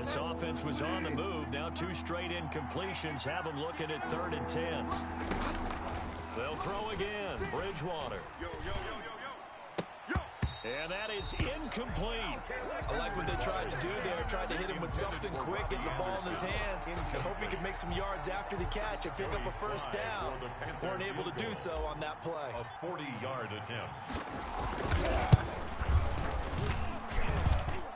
This offense was on the move. Now 2 straight incompletions have them looking at 3rd and 10. They'll throw again. Bridgewater. And that is incomplete. I like what they tried to do there. Tried to hit him with something quick, get the ball in his hands, and hope he could make some yards after the catch and pick up a first down. Weren't able to do so on that play. A 40-yard attempt.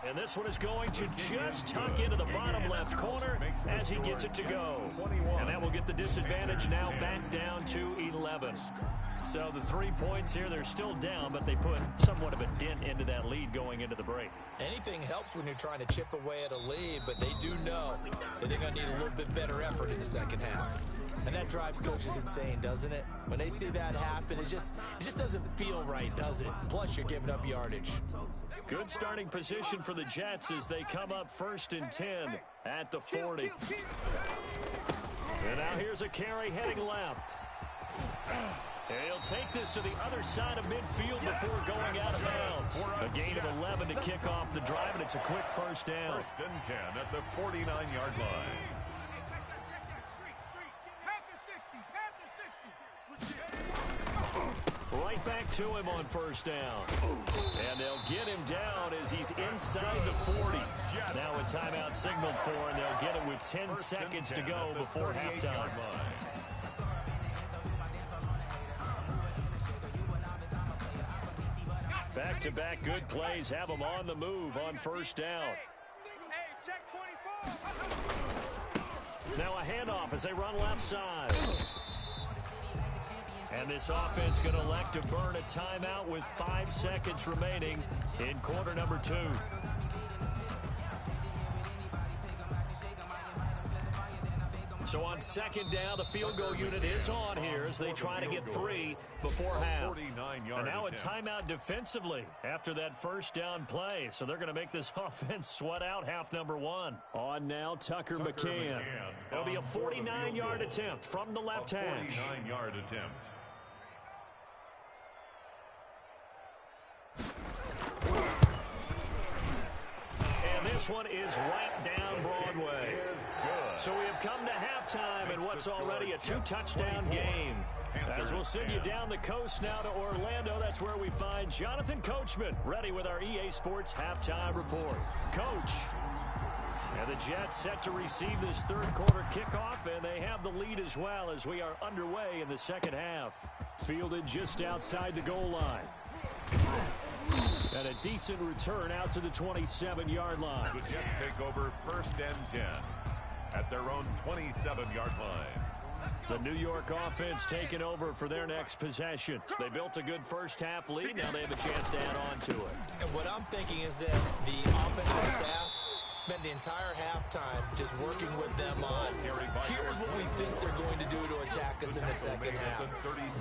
And this one is going to just tuck into the bottom left corner as he gets it to go. And that will get the disadvantage now back down to 11. So the 3 points here, they're still down, but they put somewhat of a dent into that lead going into the break. Anything helps when you're trying to chip away at a lead, but they do know that they're going to need a little bit better effort in the second half. And that drives coaches insane, doesn't it? When they see that happen, it just doesn't feel right, does it? Plus, you're giving up yardage. Good starting position for the Jets as they come up 1st and 10 at the 40. And now here's a carry heading left. And he'll take this to the other side of midfield before going out of bounds. A gain of 11 to kick off the drive, and it's a quick first down. 1st and 10 at the 49-yard line. Right back to him on 1st down. And they'll get him down as he's inside the 40. Now a timeout signaled for, and they'll get him with 10 seconds to go before halftime. Back-to-back good plays have them on the move on 1st down. Now a handoff as they run left side. And this offense going to elect to burn a timeout with 5 seconds remaining in quarter number 2. So on 2nd down, the field goal unit is on here as they try to get 3 before half. And now a timeout defensively after that 1st down play. So they're going to make this offense sweat out half number 1. On now, Tucker McCann. It'll be a 49-yard attempt from the left hash. 49-yard attempt. And this one is right down Broadway. So we have come to halftime in what's already a 2-touchdown game. As we'll send you down the coast now to Orlando, that's where we find Jonathan Coachman, ready with our EA Sports halftime report. Coach. And the Jets set to receive this 3rd quarter kickoff, and they have the lead as well as we are underway in the 2nd half. Fielded just outside the goal line. And a decent return out to the 27-yard line. The Jets take over 1st and 10 at their own 27-yard line. The New York offense taking over for their next possession. They built a good first half lead. Now they have a chance to add on to it. And what I'm thinking is that the offensive staff spend the entire halftime just working with them on here's what we think they're going to do to attack us in the second half.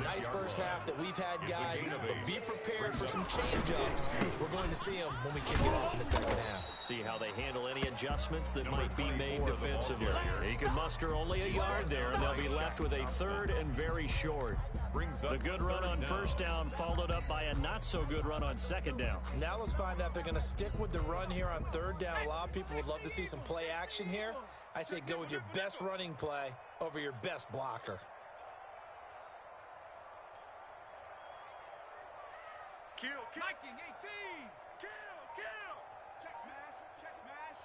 Nice first half that we've had, guys, but be prepared for some change-ups. We're going to see them when we kick it off in the second half. See how they handle any adjustments that might be made defensively. He can muster only a yard there, and they'll be left with a 3rd and very short. The good run on 1st down followed up by a not-so-good run on 2nd down. Now let's find out if they're going to stick with the run here on 3rd down. A lot of people would love to see some play action here. I say go with your best running play over your best blocker. Kill. Viking 18. Kill. Check smash.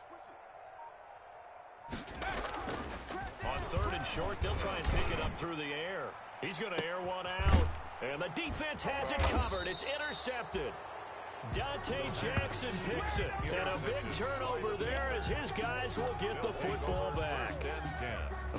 On 3rd and short, they'll try and pick it up through the air. He's going to air one out. And the defense has it covered. It's intercepted. Dante Jackson picks it. And a big turnover there as his guys will get the football back.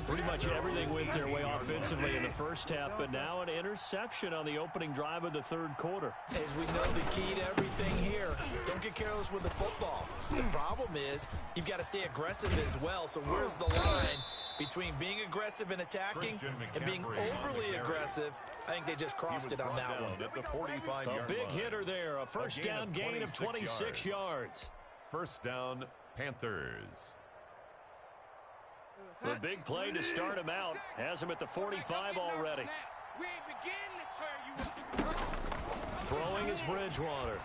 Pretty much everything went their way offensively in the first half, but now an interception on the opening drive of the 3rd quarter. As we know, the key to everything here, don't get careless with the football. The problem is you've got to stay aggressive as well. So where's the line between being aggressive and attacking and being overly aggressive? I think they just crossed it on that one. A big hitter there, a first down gain of 26 yards. 1st down, Panthers. The big play to start him out has him at the 45 already. Throwing is Bridgewater.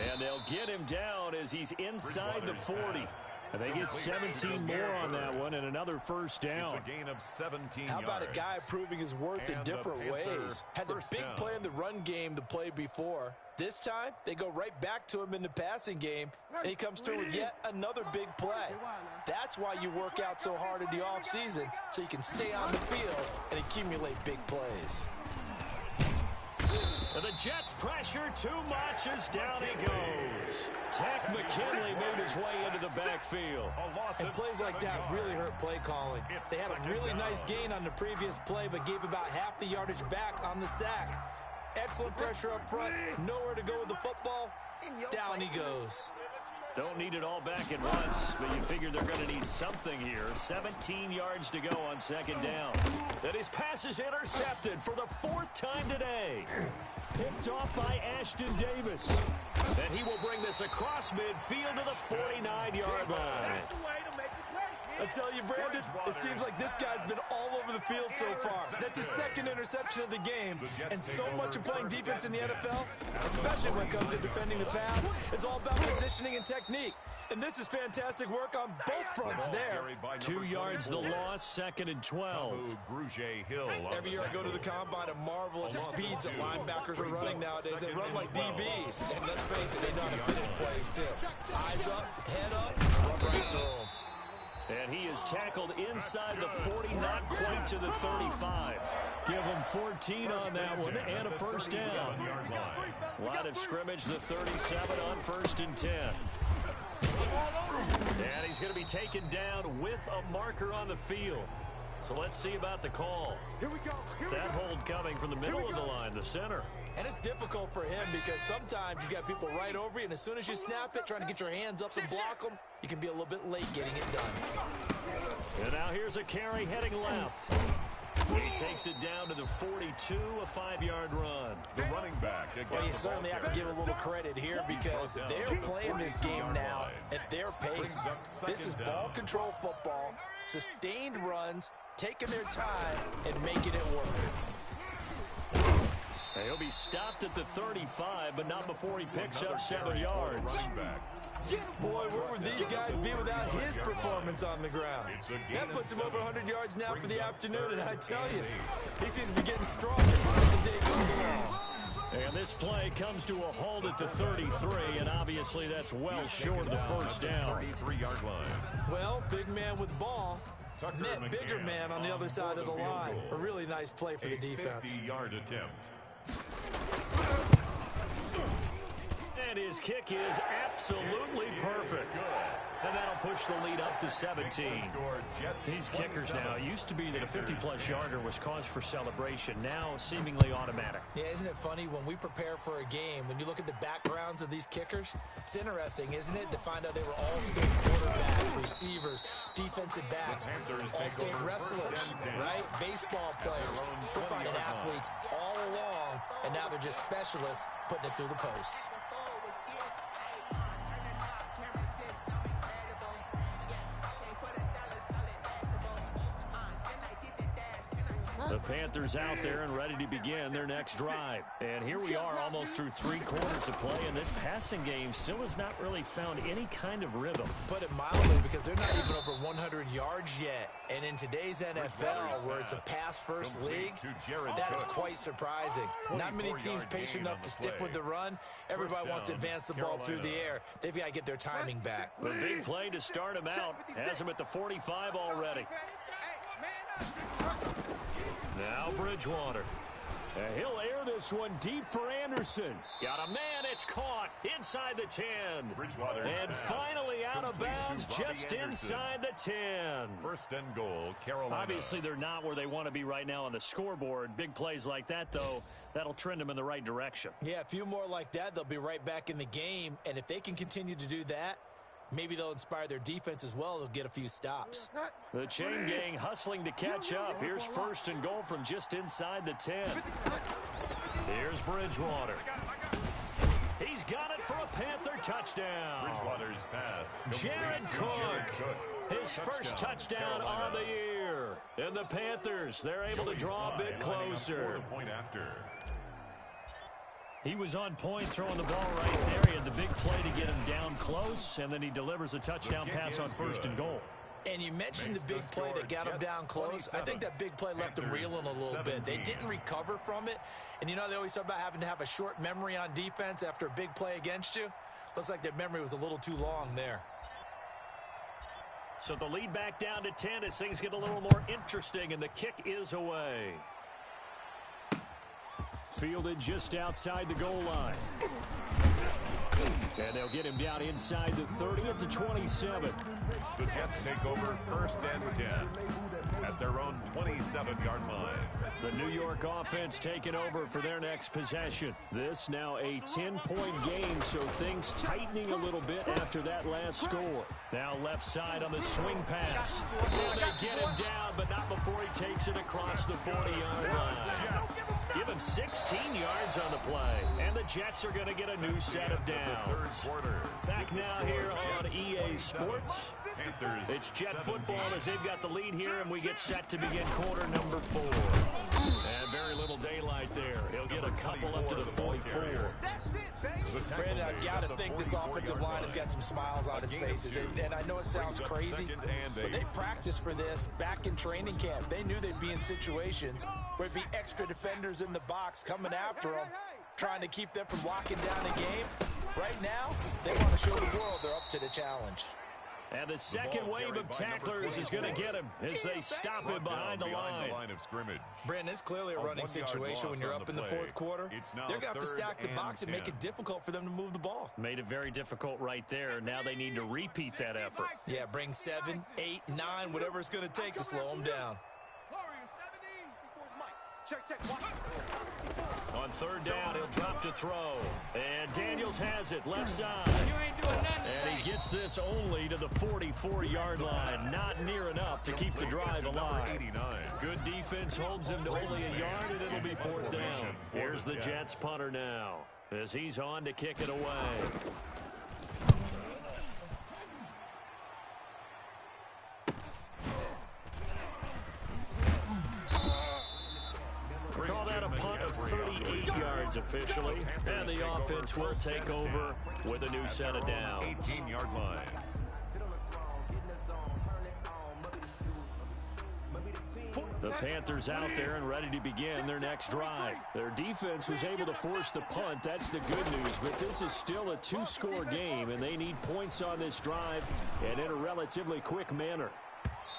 And they'll get him down as he's inside the 40. And they get 17 more on that one and another first down. It's a gain of 17 How about yards. a guy proving his worth in different ways? Had a big play in the run game the play before. This time, they go right back to him in the passing game, and he comes through with yet another big play. That's why you work out so hard in the offseason, so you can stay on the field and accumulate big plays. And the Jets pressure too much as down he goes. Tech McKinley made his way into the backfield. And plays like that really hurt play calling. They had a really nice gain on the previous play, but gave about half the yardage back on the sack. Excellent pressure up front, nowhere to go with the football. Down he goes. Don't need it all back at once, but you figure they're going to need something here. 17 yards to go on second down. And his pass is intercepted for the fourth time today. Picked off by Ashton Davis. And he will bring this across midfield to the 49-yard line. I tell you, Brandon, it seems like this guy's been all over the field so far. That's his second interception of the game. And so much of playing defense in the NFL, especially when it comes to defending the pass, is all about positioning and technique. And this is fantastic work on both fronts there. 2 yards the loss, second and 12. Every year I go to the combine and marvel at the speeds that linebackers are running nowadays. They run like DBs. And let's face it, they know how to finish plays too. Eyes up, head up, run right through them. And he is tackled inside the 40, not quite to the 35. Give him 14 on that one and a first down. Line of scrimmage, the 37 on first and 10. And he's going to be taken down with a marker on the field. So let's see about the call. That hold coming from the middle of the line, the center. And it's difficult for him because sometimes you got people right over you, and as soon as you snap it, trying to get your hands up and block them, you can be a little bit late getting it done. And now here's a carry heading left. He takes it down to the 42, a 5-yard run. The running back. Well, you certainly have to give a little credit here because they're playing this game now at their pace. This is ball control football, sustained runs, taking their time, and making it work. He'll be stopped at the 35, but not before he picks up 7 yards. Boy, where would these guys be without his performance on the ground? That puts him over 100 yards now for the afternoon, and I tell you, he seems to be getting stronger as the day goes along. And this play comes to a halt at the 33, and obviously that's well short of the first down. 33-yard line. Well, big man with the ball met bigger man on the other side of the line. A really nice play for the defense. 50-yard attempt. And his kick is absolutely perfect. And that'll push the lead up to 17. These kickers now, it used to be that a 50-plus yarder was cause for celebration. Now seemingly automatic. Yeah, isn't it funny when we prepare for a game, when you look at the backgrounds of these kickers, it's interesting, isn't it, to find out they were all-state quarterbacks, receivers, defensive backs, all-state wrestlers, right? Baseball players. We're finding athletes all along, and now they're just specialists putting it through the posts. The Panthers out there and ready to begin their next drive. And here we are almost through 3 quarters of play, and this passing game still has not really found any kind of rhythm. Put it mildly, because they're not even over 100 yards yet. And in today's NFL, where it's a pass-first league, that is quite surprising. Not many teams patient enough to stick with the run. Everybody wants to advance the ball through the air. They've got to get their timing back. A big play to start him out. Has him at the 45 already. Now Bridgewater. And he'll air this one deep for Anderson. Got a man, it's caught inside the 10. And finally out of bounds just inside the 10. First and goal, Carolina. Obviously, they're not where they want to be right now on the scoreboard. Big plays like that, though, that'll trend them in the right direction. Yeah, a few more like that, they'll be right back in the game. And if they can continue to do that, maybe they'll inspire their defense as well. They'll get a few stops. The chain gang hustling to catch up. Here's first and goal from just inside the 10. Here's Bridgewater. He's got it for a Panther touchdown. Bridgewater's pass. Jared Cook. His first touchdown on the year. And the Panthers, they're able to draw a bit closer. Point after. He was on point throwing the ball right there. He had the big close, and then he delivers a touchdown pass on first and goal. And you mentioned the big play that got him down close. I think that big play left him reeling a little bit. They didn't recover from it. And you know they always talk about having to have a short memory on defense after a big play against you. Looks like their memory was a little too long there. So the lead back down to 10 as things get a little more interesting, and the kick is away. Fielded just outside the goal line. And they'll get him down inside the 30 at the 27. The Jets take over first and 10 at their own 27-yard line. The New York offense taking over for their next possession. This now a 10-point game, so things tightening a little bit after that last score. Now left side on the swing pass. And they get him down, but not before he takes it across the 40-yard line. Give him 16 yards on the play, and the Jets are going to get a new set of downs. Back now here on EA Sports. It's Jet football as they've got the lead here, and we get set to begin quarter number 4. And very little daylight there. He'll get a couple up to the 44. Brandon, I've got to think this offensive line has got some smiles on its faces. And I know it sounds crazy, but they practiced for this back in training camp. They knew they'd be in situations where it'd be extra defenders in the box coming after them, trying to keep them from locking down a game. Right now, they want to show the world they're up to the challenge. And the second wave of tacklers is going to get him as they stop him behind the line. Brandon, it's clearly a running situation when you're up in the fourth quarter. They're going to have to stack the box and make it difficult for them to move the ball. Made it very difficult right there. Now they need to repeat that effort. Yeah, bring 7, 8, 9, whatever it's going to take to slow them down. On third down, he'll drop to throw. And Daniels has it, left side. And he gets this only to the 44-yard line. Not near enough to keep the drive alive. Good defense holds him to only a yard, and it'll be fourth down. Here's the Jets punter now as he's on to kick it away. Call that a punt of 38 yards officially, and the offense will take over with a new set of downs. 18-yard line. The Panthers out there and ready to begin their next drive. Their defense was able to force the punt. That's the good news, but this is still a 2-score game, and they need points on this drive and in a relatively quick manner.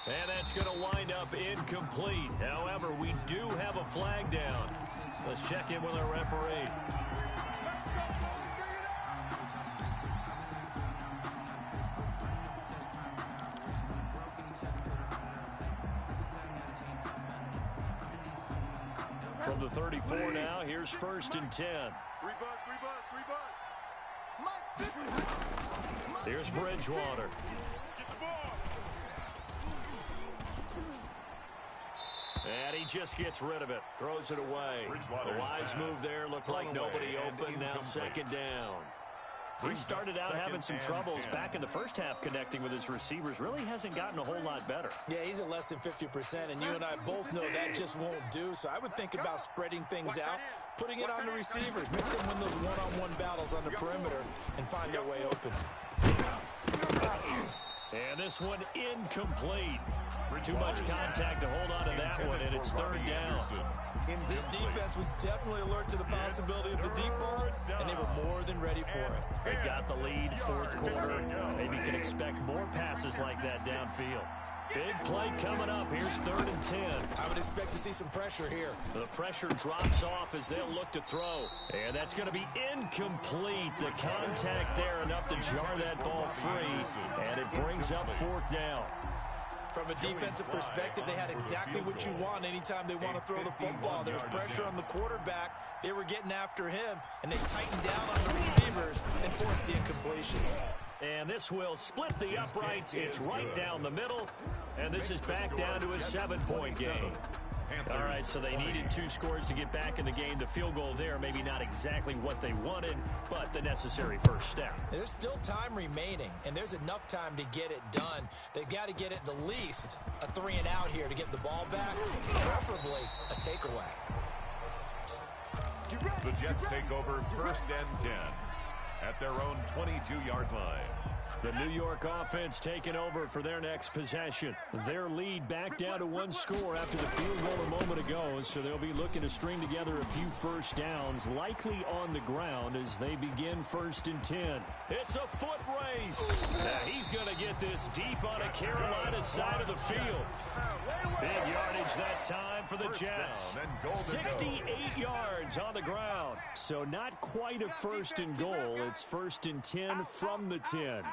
And that's going to wind up incomplete. However, we do have a flag down. Let's check in with our referee. From the 34 now, here's first and 10. Here's Bridgewater. And he just gets rid of it. Throws it away. A wise move there. Looked like nobody open. Now second down. He started out having some troubles back in the first half connecting with his receivers. Really hasn't gotten a whole lot better. Yeah, he's at less than 50%, and you and I both know that just won't do. So I would think about spreading things out, putting it on the receivers, make them win those one-on-one battles on the perimeter, and find their way open. And this one incomplete. Too much contact to hold on to that one, and it's third down. This defense was definitely alert to the possibility of the deep ball, and they were more than ready for it. They've got the lead, fourth quarter. Maybe can expect more passes like that downfield. Big play coming up. Here's third and 10. I would expect to see some pressure here. The pressure drops off as they'll look to throw. And that's going to be incomplete. The contact there enough to jar that ball free, and it brings up fourth down. From a defensive perspective, they had exactly what you want anytime they want to throw the football. There was pressure on the quarterback. They were getting after him, and they tightened down on the receivers and forced the incompletion. And this will split the uprights. It's right down the middle, and this is back down to a 7-point game. All right, so they needed 2 scores to get back in the game. The field goal there, maybe not exactly what they wanted, but the necessary first step. There's still time remaining, and there's enough time to get it done. They've got to get at the least a 3-and-out here to get the ball back, preferably a takeaway. The Jets take over first and 10 at their own 22-yard line. The New York offense taking over for their next possession. Their lead back down to one score after the field goal a moment ago, so they'll be looking to string together a few first downs, likely on the ground as they begin 1st and 10. It's a foot race. Now he's going to get this deep on a Carolina side of the field. Big yardage that time for the Jets. 68 yards on the ground. So not quite a 1st and goal. It's 1st and 10 from the 10.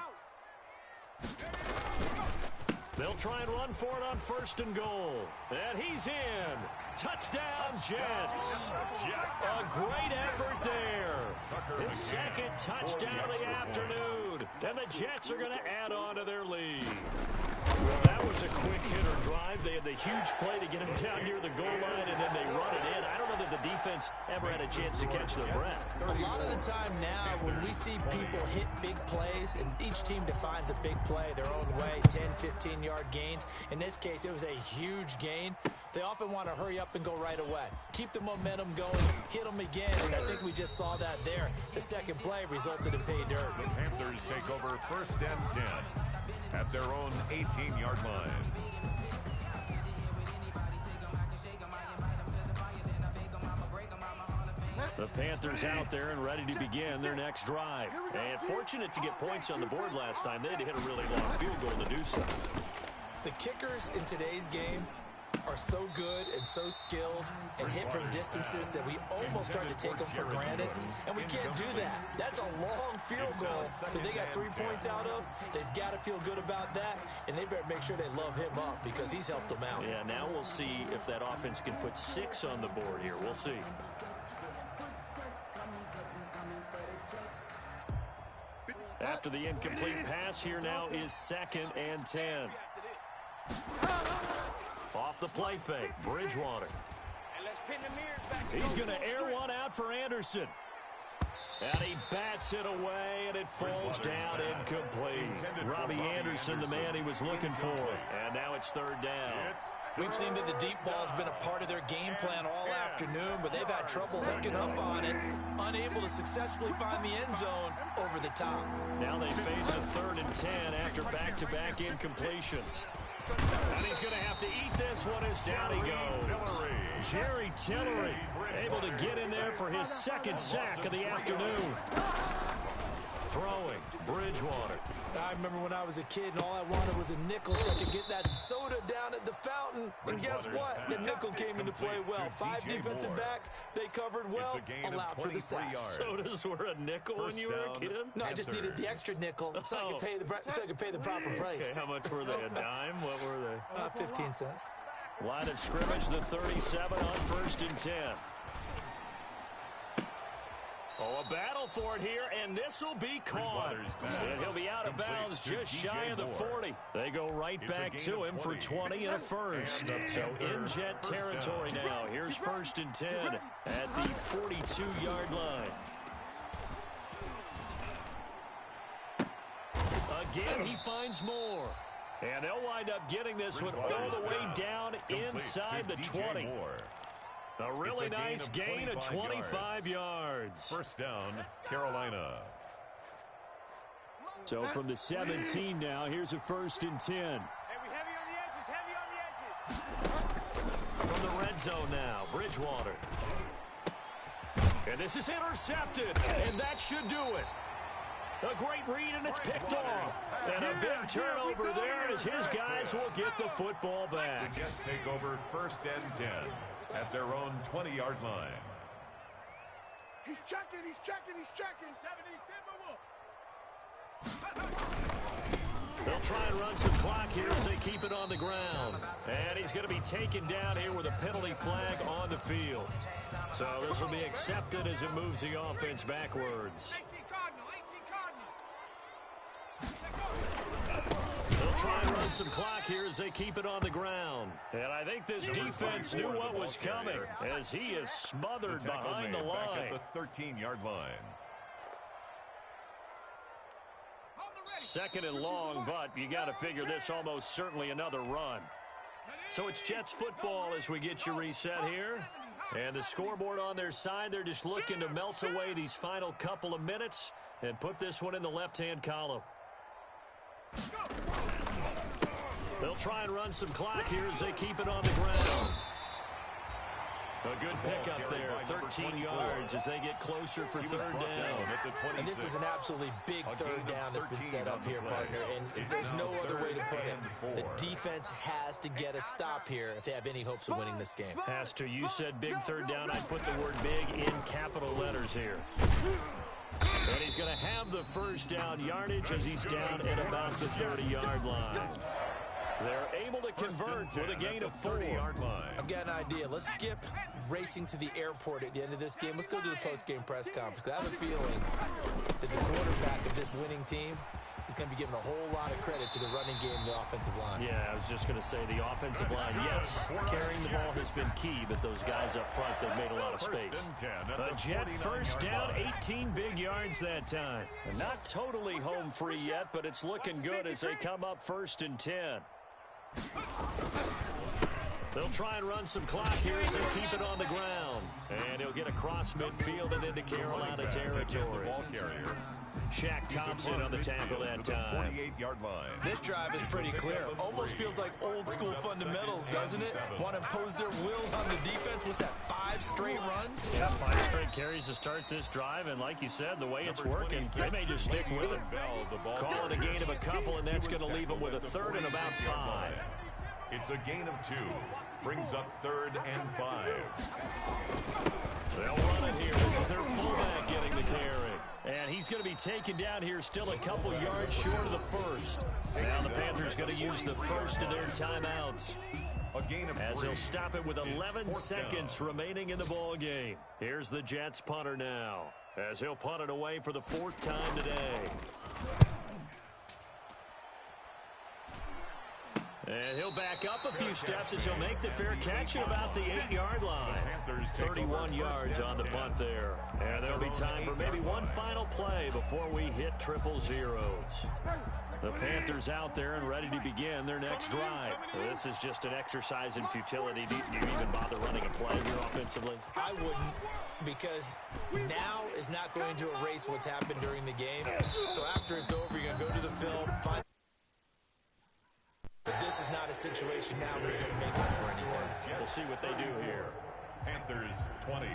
They'll try and run for it on 1st and goal. And he's in. Touchdown, Jets. A great effort there. His 2nd touchdown of the afternoon. And the Jets are going to add on to their lead. Well, that was a quick hitter drive. They had the huge play to get him down near the goal line, and then they run it in. I don't know that the defense ever had a chance to catch their breath. A lot of the time now, when we see people hit big plays, and each team defines a big play their own way, 10, 15-yard gains. In this case, it was a huge gain. They often want to hurry up and go right away. Keep the momentum going, hit them again, and I think we just saw that there. The second play resulted in pay dirt. The Panthers take over 1st and 10 at their own 18-yard line. The Panthers out there and ready to begin their next drive. And fortunate to get points on the board last time. They had to hit a really long field goal to do so. The kickers in today's game are so good and so skilled and hit from distances that we almost start to take them for granted, and we can't do that. That's a long field goal that they got 3 points out of. They've got to feel good about that, and they better make sure they love him up because he's helped them out. Yeah, now we'll see if that offense can put 6 on the board here. We'll see. After the incomplete pass, here now is 2nd and 10. Off the play fake, Bridgewater. He's going to air one out for Anderson. And he bats it away, and it falls down incomplete. Robbie Anderson, the man he was looking for. And now it's 3rd down. We've seen that the deep ball has been a part of their game plan all afternoon, but they've had trouble hooking up on it, unable to successfully find the end zone over the top. Now they face a 3rd and 10 after back-to-back incompletions. And he's going to have to eat this one as down he goes. Jerry Tillery able to get in there for his 2nd sack of the afternoon. Throwing, Bridgewater. I remember when I was a kid and all I wanted was a nickel so I could get that soda down at the fountain. And guess what? The nickel came into play well. 5 defensive backs, they covered well, allowed for the sack. Sodas were a nickel when you were a kid? No, I just needed the extra nickel so I could pay the proper price. Okay, how much were they? A dime? What were they? 15 cents. Line of scrimmage, the 37 on 1st and 10. Oh, a battle for it here, and this will be caught. And he'll be out of bounds just shy of the 40. They go right back to him for 20 and a 1st. So in Jet territory now. Here's 1st and 10 at the 42-yard line. Again, he finds more. And they'll wind up getting this one all the way down inside the 20. A really nice gain of 25 yards. 1st down, Carolina. So from the 17 now, here's a 1st and 10. Heavy on the edges. From the red zone now, Bridgewater. And this is intercepted, and that should do it. A great read, and it's picked off. And a big turnover there as his guys will get the football back. The Jets take over 1st and 10 at their own 20-yard line. He's checking. 70 They'll try and run some clock here as they keep it on the ground. And he's going to be taken down here with a penalty flag on the field. So this will be accepted as it moves the offense backwards. 18 Cardinal. They'll try and run some clock here as they keep it on the ground. And I think this defense knew what was coming as he is smothered behind the line. Back at the 13-yard line. 2nd and long, but you got to figure this almost certainly another run. So it's Jets football as we get you reset here. And the scoreboard on their side, they're just looking to melt away these final couple of minutes and put this one in the left-hand column. They'll try and run some clock here as they keep it on the ground. A good pickup there, 13 yards as they get closer for third down. And this is an absolutely big third down that's been set up here, partner, and there's no other way to put it. The defense has to get a stop here if they have any hopes of winning this game. Has to. You said big third down. I'd put the word big in capital letters here. And he's going to have the first down yardage as he's down at about the 30-yard line. They're able to convert with a gain of 4. I've got an idea. Let's skip racing to the airport at the end of this game. Let's go to the post-game press conference. I have a feeling that the quarterback of this winning team is going to be given a whole lot of credit to the running game and the offensive line. Yeah, I was just going to say the offensive line, yes, carrying the ball has been key, but those guys up front, they've made a lot of space. A Jet first down, 18 big yards that time. And not totally home free yet, but it's looking good as they come up 1st and 10. They'll try and run some clock here as they keep it on the ground. And he'll get across midfield and into Carolina territory. Shaq Thompson on the tackle that time. This drive is pretty clear. Almost feels like old school fundamentals, doesn't it? Want to impose their will on the defense. Was that 5 straight runs? Yeah, 5 straight carries to start this drive. And like you said, the way it's working, they may just stick with it. Call it a gain of a couple, and that's going to leave them with a third and about 5. It's a gain of 2. Brings up 3rd and 5. They'll run it here. This is their fullback getting the carry. And he's going to be taken down here still a couple yards short of the first. Now the Panthers going to use the first of their timeouts. As he'll stop it with 11 seconds remaining in the ball game. Here's the Jets punter now, as he'll punt it away for the 4th time today. And he'll back up a few steps as he'll make the fair catch at about the 8-yard line. 31 yards on the punt there. And there'll be time for maybe one final play before we hit triple zeros. The Panthers out there and ready to begin their next drive. This is just an exercise in futility. Do you even bother running a play here offensively? I wouldn't, because now is not going to erase what's happened during the game. So after it's over, you're going to go to the film, find. But this is not a situation now where you're going to make up for anything. We'll see what they do here. Panthers 20.